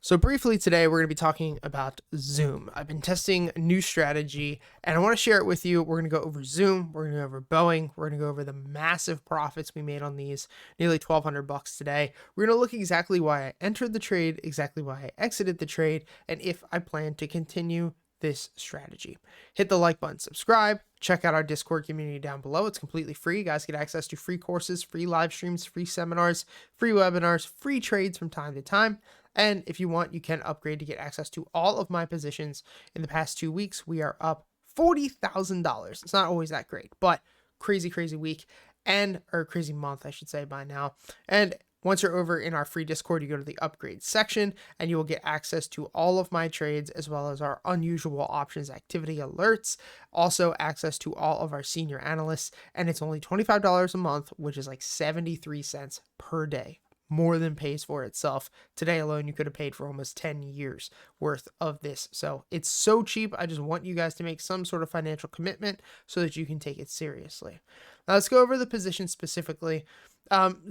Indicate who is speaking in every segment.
Speaker 1: So briefly today, we're going to be talking about Zoom. I've been testing a new strategy and I want to share it with you. We're going to go over Zoom. We're going to go over Boeing. We're going to go over the massive profits we made on these, nearly $1,200 today. We're going to look exactly why I entered the trade, exactly why I exited the trade, and if I plan to continue this strategy. Hit the like button, subscribe, check out our Discord community down below. It's completely free. You guys get access to free courses, free live streams, free seminars, free webinars, free trades from time to time. And if you want, you can upgrade to get access to all of my positions. In the past 2 weeks, we are up $40,000. It's not always that great, but crazy, crazy week or crazy month, I should say by now. And once you're over in our free Discord, you go to the upgrade section and you will get access to all of my trades as well as our unusual options activity alerts, also access to all of our senior analysts. And it's only $25 a month, which is like 73 cents per day. More than pays for itself. Today alone, you could have paid for almost 10 years worth of this. So it's so cheap. I just want you guys to make some sort of financial commitment so that you can take it seriously. Now let's go over the position specifically.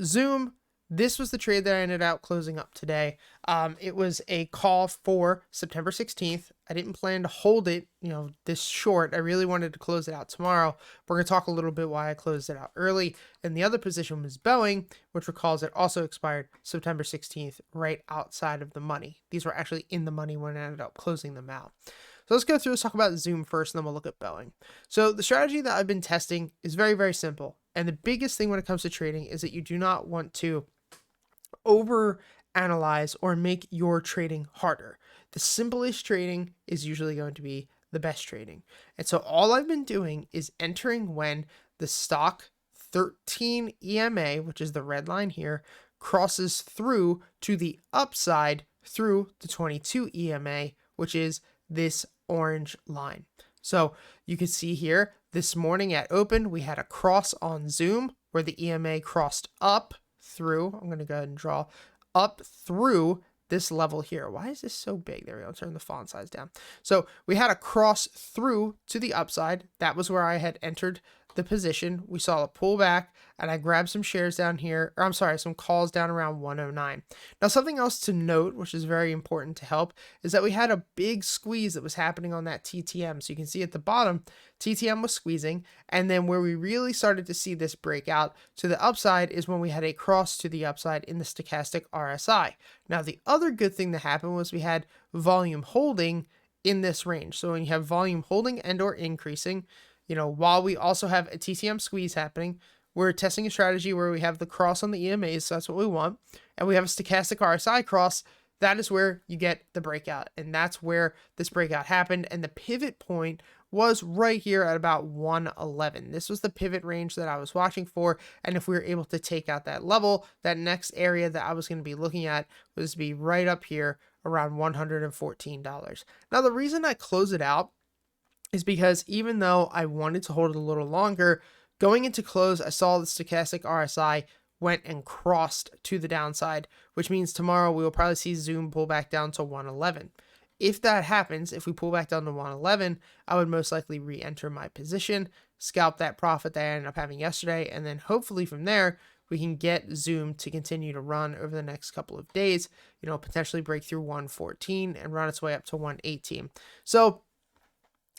Speaker 1: Zoom. This was the trade that I ended up closing up today. It was a call for September 16th. I didn't plan to hold it, this short. I really wanted to close it out tomorrow. We're going to talk a little bit why I closed it out early. And the other position was Boeing, which recalls it also expired September 16th, right outside of the money. These were actually in the money when I ended up closing them out. So let's go through, let's talk about Zoom first, and then we'll look at Boeing. So the strategy that I've been testing is very, very simple. And the biggest thing when it comes to trading is that you do not want to over analyze or make your trading harder. The simplest trading is usually going to be the best trading. And so all I've been doing is entering when the stock 13 EMA, which is the red line here, crosses through to the upside through the 22 EMA, which is this orange line. So you can see here this morning at open, we had a cross on Zoom where the EMA crossed up through. I'm going to go ahead and draw up through this level here. Why is this so big? There we go. Turn the font size down. So we had a cross through to the upside. That was where I had entered the position. We saw a pullback and I grabbed some shares down here, some calls down around 109. Now, something else to note, which is very important to help, is that we had a big squeeze that was happening on that TTM. So you can see at the bottom, TTM was squeezing. And then where we really started to see this breakout to the upside is when we had a cross to the upside in the stochastic RSI. Now, the other good thing that happened was we had volume holding in this range. So when you have volume holding and or increasing, while we also have a TTM squeeze happening, we're testing a strategy where we have the cross on the EMAs, so that's what we want, and we have a stochastic RSI cross. That is where you get the breakout, and that's where this breakout happened, and the pivot point was right here at about 111. This was the pivot range that I was watching for, and if we were able to take out that level, that next area that I was going to be looking at was to be right up here around $114. Now, the reason I close it out is because even though I wanted to hold it a little longer, going into close, I saw the stochastic RSI went and crossed to the downside, which means tomorrow we will probably see Zoom pull back down to 111. If that happens, if we pull back down to 111, I would most likely re-enter my position, scalp that profit that I ended up having yesterday, and then hopefully from there, we can get Zoom to continue to run over the next couple of days, potentially break through 114 and run its way up to 118. So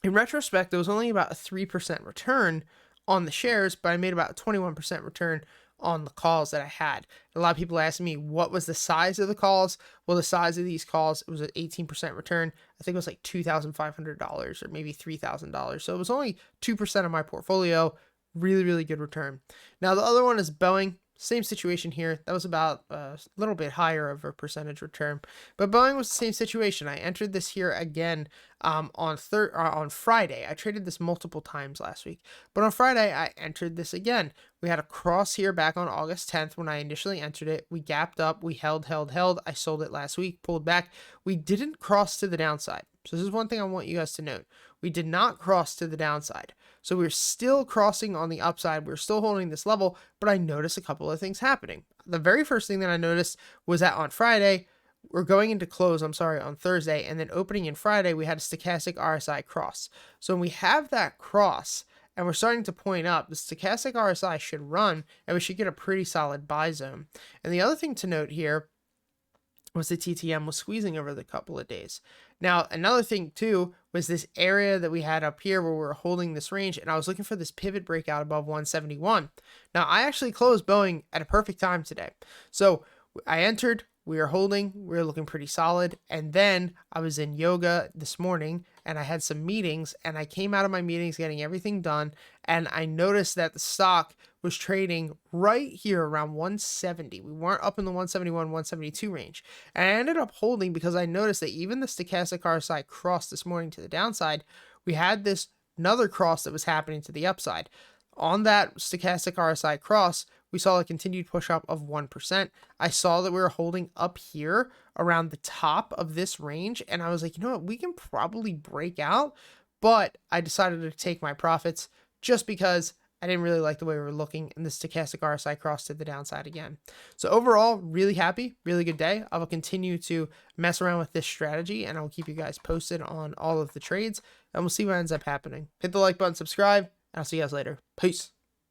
Speaker 1: in retrospect, there was only about a 3% return on the shares, but I made about a 21% return on the calls that I had. A lot of people ask me, what was the size of the calls? Well, the size of these calls, it was an 18% return. I think it was like $2,500 or maybe $3,000. So it was only 2% of my portfolio. Really, really good return. Now, the other one is Boeing. Same situation here. That was about a little bit higher of a percentage return, but Boeing was the same situation. I entered this here again on Friday. I traded this multiple times last week, but on Friday I entered this again. We had a cross here back on August 10th when I initially entered it. We gapped up, we held. I sold it last week, pulled back. We didn't cross to the downside. So this is one thing I want you guys to note. We did not cross to the downside. So we're still crossing on the upside. We're still holding this level, but I noticed a couple of things happening. The very first thing that I noticed was that on Friday, we're going into close, on Thursday, and then opening in Friday, we had a stochastic RSI cross. So when we have that cross and we're starting to point up, the stochastic RSI should run and we should get a pretty solid buy zone. And the other thing to note here was the TTM was squeezing over the couple of days. Now, another thing too was this area that we had up here where we were holding this range, and I was looking for this pivot breakout above 171. Now, I actually closed Boeing at a perfect time today. So I entered, we were holding, we were looking pretty solid, and then I was in yoga this morning and I had some meetings, and I came out of my meetings getting everything done, and I noticed that the stock was trading right here around 170. We weren't up in the 171, 172 range. And I ended up holding because I noticed that even the stochastic RSI crossed this morning to the downside. We had this another cross that was happening to the upside. On that stochastic RSI cross, we saw a continued push up of 1%. I saw that we were holding up here around the top of this range, and I was like, you know what, we can probably break out, but I decided to take my profits just because I didn't really like the way we were looking, and the stochastic RSI crossed to the downside again. So overall, really happy, really good day. I will continue to mess around with this strategy, and I will keep you guys posted on all of the trades, and we'll see what ends up happening. Hit the like button, subscribe, and I'll see you guys later. Peace.